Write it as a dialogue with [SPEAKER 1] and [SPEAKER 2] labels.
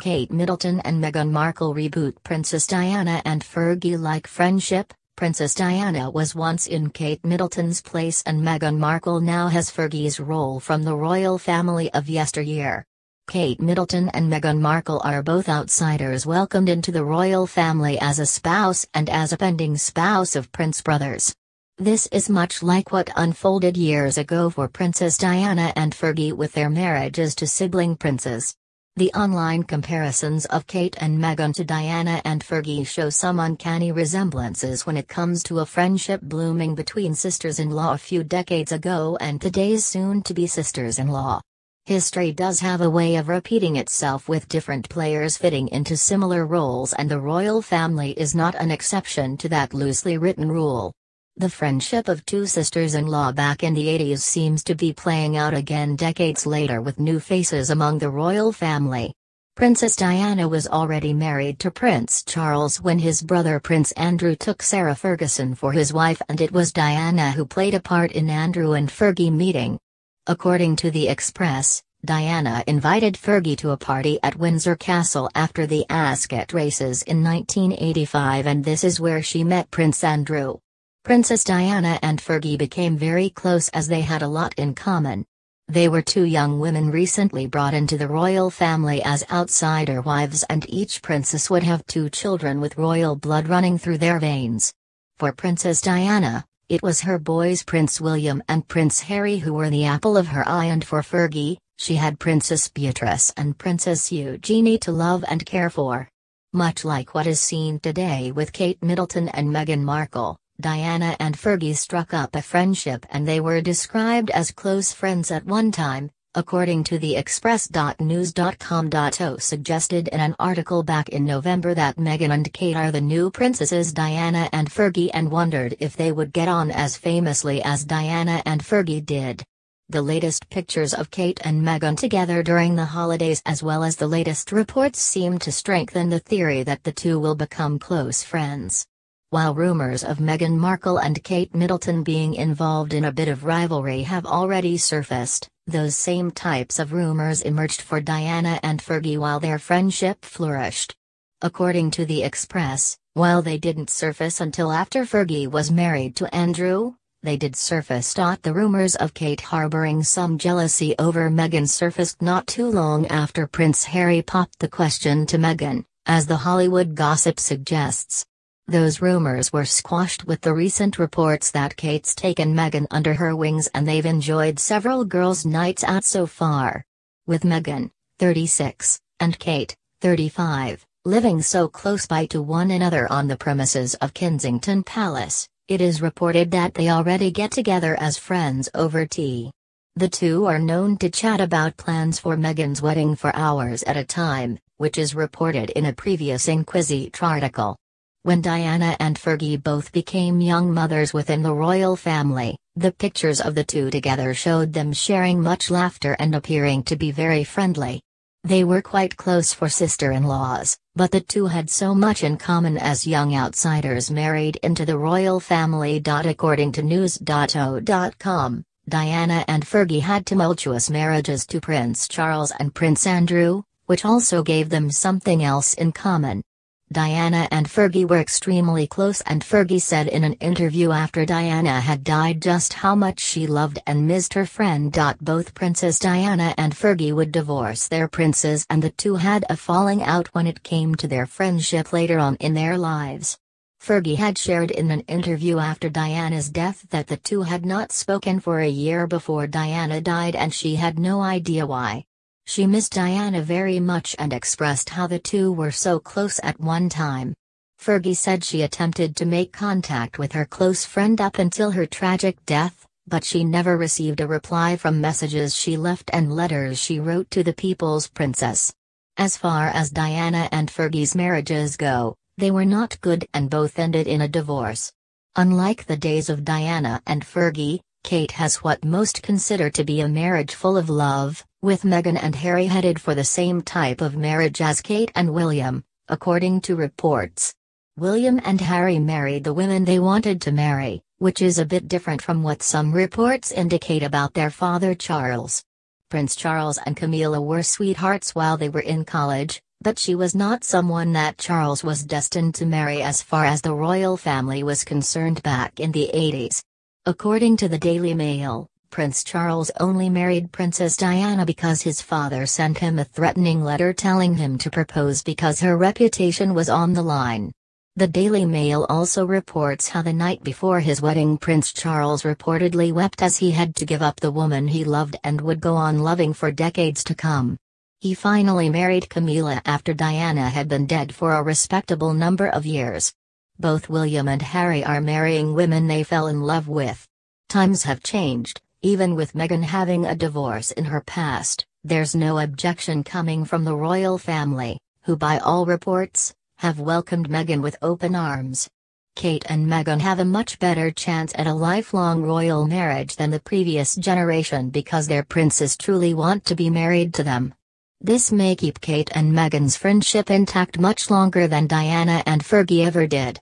[SPEAKER 1] Kate Middleton and Meghan Markle reboot. Princess Diana and Fergie like friendship. Princess Diana was once in Kate Middleton's place and Meghan Markle now has Fergie's role from the royal family of yesteryear. Kate Middleton and Meghan Markle are both outsiders welcomed into the royal family as a spouse and as a pending spouse of Prince brothers. This is much like what unfolded years ago for Princess Diana and Fergie with their marriages to sibling princes. The online comparisons of Kate and Meghan to Diana and Fergie show some uncanny resemblances when it comes to a friendship blooming between sisters-in-law a few decades ago and today's soon-to-be sisters-in-law. History does have a way of repeating itself with different players fitting into similar roles, and the royal family is not an exception to that loosely written rule. The friendship of two sisters-in-law back in the 80s seems to be playing out again decades later with new faces among the royal family. Princess Diana was already married to Prince Charles when his brother Prince Andrew took Sarah Ferguson for his wife, and it was Diana who played a part in Andrew and Fergie meeting. According to The Express, Diana invited Fergie to a party at Windsor Castle after the Ascot races in 1985, and this is where she met Prince Andrew. Princess Diana and Fergie became very close as they had a lot in common. They were two young women recently brought into the royal family as outsider wives, and each princess would have two children with royal blood running through their veins. For Princess Diana, it was her boys Prince William and Prince Harry who were the apple of her eye, and for Fergie, she had Princess Beatrice and Princess Eugenie to love and care for. Much like what is seen today with Kate Middleton and Meghan Markle, Diana and Fergie struck up a friendship and they were described as close friends at one time, according to the Express.news.com. Suggested in an article back in November that Meghan and Kate are the new princesses Diana and Fergie, and wondered if they would get on as famously as Diana and Fergie did. The latest pictures of Kate and Meghan together during the holidays, as well as the latest reports, seem to strengthen the theory that the two will become close friends. While rumors of Meghan Markle and Kate Middleton being involved in a bit of rivalry have already surfaced, those same types of rumors emerged for Diana and Fergie while their friendship flourished. According to The Express, while they didn't surface until after Fergie was married to Andrew, they did surface. The rumors of Kate harboring some jealousy over Meghan surfaced not too long after Prince Harry popped the question to Meghan, as the Hollywood gossip suggests. Those rumors were squashed with the recent reports that Kate's taken Meghan under her wings and they've enjoyed several girls' nights out so far. With Meghan, 36, and Kate, 35, living so close by to one another on the premises of Kensington Palace, it is reported that they already get together as friends over tea. The two are known to chat about plans for Meghan's wedding for hours at a time, which is reported in a previous Inquisitr article. When Diana and Fergie both became young mothers within the royal family, the pictures of the two together showed them sharing much laughter and appearing to be very friendly. They were quite close for sister-in-laws, but the two had so much in common as young outsiders married into the royal family. According to news.o.com, Diana and Fergie had tumultuous marriages to Prince Charles and Prince Andrew, which also gave them something else in common. Diana and Fergie were extremely close, and Fergie said in an interview after Diana had died just how much she loved and missed her friend. Both Princess Diana and Fergie would divorce their princes, and the two had a falling out when it came to their friendship later on in their lives. Fergie had shared in an interview after Diana's death that the two had not spoken for a year before Diana died, and she had no idea why. She missed Diana very much and expressed how the two were so close at one time. Fergie said she attempted to make contact with her close friend up until her tragic death, but she never received a reply from messages she left and letters she wrote to the People's Princess. As far as Diana and Fergie's marriages go, they were not good and both ended in a divorce. Unlike the days of Diana and Fergie, Kate has what most consider to be a marriage full of love, with Meghan and Harry headed for the same type of marriage as Kate and William, according to reports. William and Harry married the women they wanted to marry, which is a bit different from what some reports indicate about their father Charles. Prince Charles and Camilla were sweethearts while they were in college, But she was not someone that Charles was destined to marry as far as the royal family was concerned back in the 80s. According to the Daily Mail, Prince Charles only married Princess Diana because his father sent him a threatening letter telling him to propose because her reputation was on the line. The Daily Mail also reports how the night before his wedding Prince Charles reportedly wept as he had to give up the woman he loved and would go on loving for decades to come. He finally married Camilla after Diana had been dead for a respectable number of years. Both William and Harry are marrying women they fell in love with. Times have changed, even with Meghan having a divorce in her past, there's no objection coming from the royal family, who by all reports, have welcomed Meghan with open arms. Kate and Meghan have a much better chance at a lifelong royal marriage than the previous generation because their princes truly want to be married to them. This may keep Kate and Meghan's friendship intact much longer than Diana and Fergie ever did.